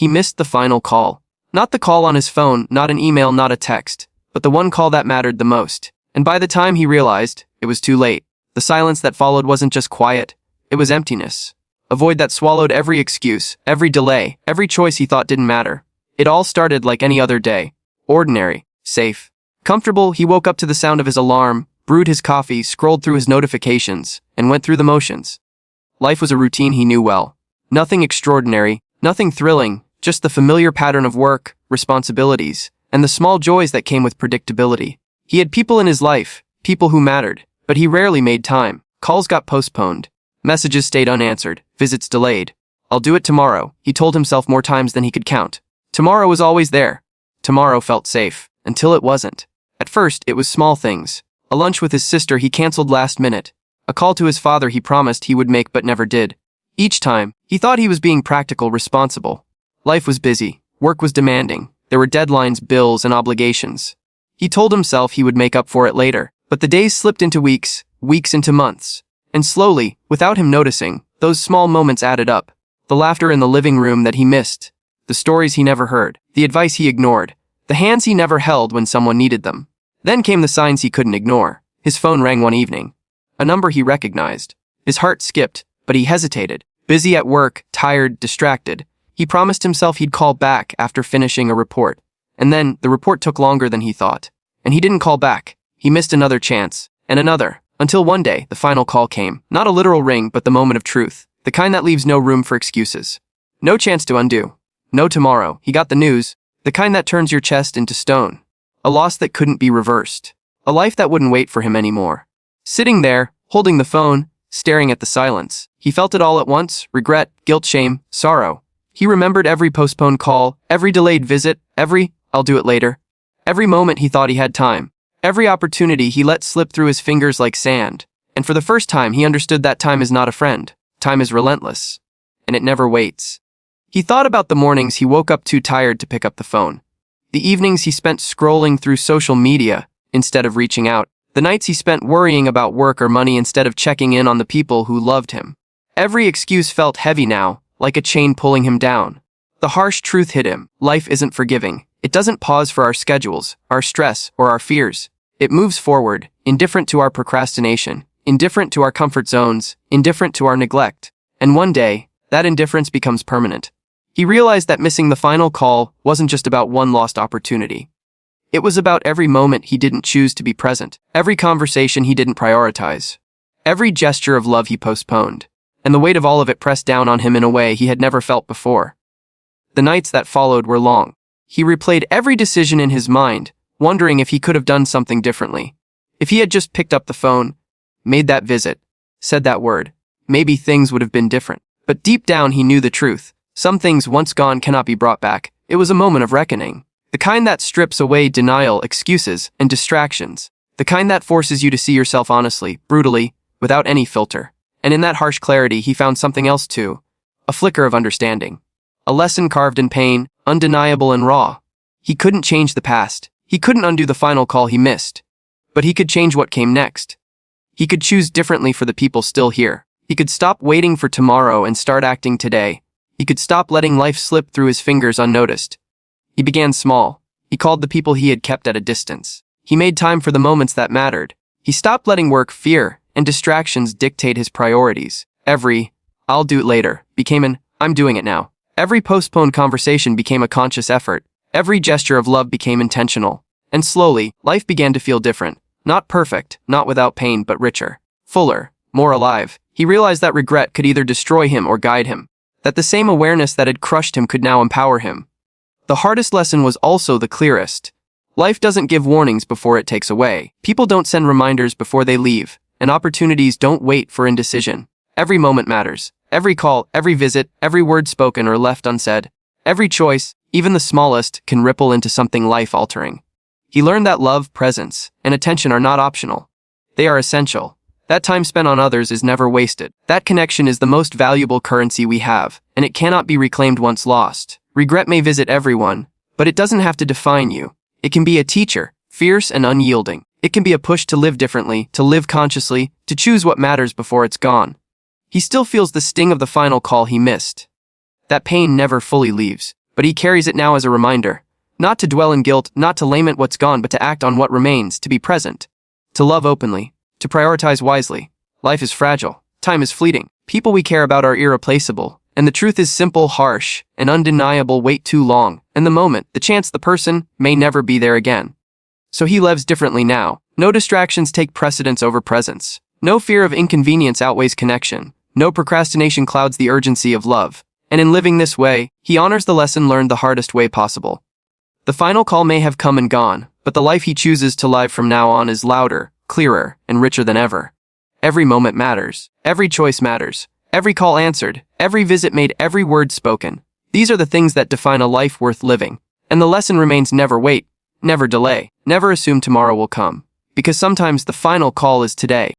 He missed the final call. Not the call on his phone, not an email, not a text, but the one call that mattered the most. And by the time he realized, it was too late. The silence that followed wasn't just quiet, it was emptiness. A void that swallowed every excuse, every delay, every choice he thought didn't matter. It all started like any other day. Ordinary, safe, comfortable. He woke up to the sound of his alarm, brewed his coffee, scrolled through his notifications, and went through the motions. Life was a routine he knew well. Nothing extraordinary, nothing thrilling, just the familiar pattern of work, responsibilities, and the small joys that came with predictability. He had people in his life, people who mattered, but he rarely made time. Calls got postponed. Messages stayed unanswered, visits delayed. I'll do it tomorrow, he told himself more times than he could count. Tomorrow was always there. Tomorrow felt safe, until it wasn't. At first, it was small things. A lunch with his sister he canceled last minute. A call to his father he promised he would make but never did. Each time, he thought he was being practical, responsible. Life was busy. Work was demanding. There were deadlines, bills, and obligations. He told himself he would make up for it later, but the days slipped into weeks, weeks into months. And slowly, without him noticing, those small moments added up. The laughter in the living room that he missed. The stories he never heard. The advice he ignored. The hands he never held when someone needed them. Then came the signs he couldn't ignore. His phone rang one evening. A number he recognized. His heart skipped, but he hesitated. Busy at work, tired, distracted. He promised himself he'd call back after finishing a report. And then, the report took longer than he thought. And he didn't call back. He missed another chance. And another. Until one day, the final call came. Not a literal ring, but the moment of truth. The kind that leaves no room for excuses. No chance to undo. No tomorrow. He got the news. The kind that turns your chest into stone. A loss that couldn't be reversed. A life that wouldn't wait for him anymore. Sitting there, holding the phone, staring at the silence. He felt it all at once. Regret, guilt, shame, sorrow. He remembered every postponed call, every delayed visit, every, I'll do it later. Every moment he thought he had time. Every opportunity he let slip through his fingers like sand. And for the first time he understood that time is not a friend. Time is relentless. And it never waits. He thought about the mornings he woke up too tired to pick up the phone. The evenings he spent scrolling through social media instead of reaching out. The nights he spent worrying about work or money instead of checking in on the people who loved him. Every excuse felt heavy now, like a chain pulling him down. The harsh truth hit him. Life isn't forgiving. It doesn't pause for our schedules, our stress, or our fears. It moves forward, indifferent to our procrastination, indifferent to our comfort zones, indifferent to our neglect. And one day, that indifference becomes permanent. He realized that missing the final call wasn't just about one lost opportunity. It was about every moment he didn't choose to be present, every conversation he didn't prioritize, every gesture of love he postponed, and the weight of all of it pressed down on him in a way he had never felt before. The nights that followed were long. He replayed every decision in his mind, wondering if he could have done something differently. If he had just picked up the phone, made that visit, said that word, maybe things would have been different. But deep down he knew the truth. Some things once gone cannot be brought back. It was a moment of reckoning. The kind that strips away denial, excuses, and distractions. The kind that forces you to see yourself honestly, brutally, without any filter. And in that harsh clarity he found something else too. A flicker of understanding. A lesson carved in pain, undeniable and raw. He couldn't change the past. He couldn't undo the final call he missed. But he could change what came next. He could choose differently for the people still here. He could stop waiting for tomorrow and start acting today. He could stop letting life slip through his fingers unnoticed. He began small. He called the people he had kept at a distance. He made time for the moments that mattered. He stopped letting work, fear, and distractions dictate his priorities. Every, I'll do it later, became an, I'm doing it now. Every postponed conversation became a conscious effort. Every gesture of love became intentional. And slowly, life began to feel different. Not perfect, not without pain, but richer, fuller, more alive. He realized that regret could either destroy him or guide him. That the same awareness that had crushed him could now empower him. The hardest lesson was also the clearest. Life doesn't give warnings before it takes away. People don't send reminders before they leave, and opportunities don't wait for indecision. Every moment matters. Every call, every visit, every word spoken or left unsaid. Every choice, even the smallest, can ripple into something life-altering. He learned that love, presence, and attention are not optional. They are essential. That time spent on others is never wasted. That connection is the most valuable currency we have, and it cannot be reclaimed once lost. Regret may visit everyone, but it doesn't have to define you. It can be a teacher, fierce and unyielding. It can be a push to live differently, to live consciously, to choose what matters before it's gone. He still feels the sting of the final call he missed. That pain never fully leaves, but he carries it now as a reminder. Not to dwell in guilt, not to lament what's gone, but to act on what remains, to be present, to love openly, to prioritize wisely. Life is fragile. Time is fleeting. People we care about are irreplaceable. And the truth is simple, harsh, and undeniable. Wait too long, and the moment, the chance, the person, may never be there again. So he lives differently now. No distractions take precedence over presence. No fear of inconvenience outweighs connection. No procrastination clouds the urgency of love. And in living this way, he honors the lesson learned the hardest way possible. The final call may have come and gone, but the life he chooses to live from now on is louder, clearer, and richer than ever. Every moment matters. Every choice matters. Every call answered. Every visit made. Every word spoken. These are the things that define a life worth living. And the lesson remains: never wait. Never delay. Never assume tomorrow will come. Because sometimes the final call is today.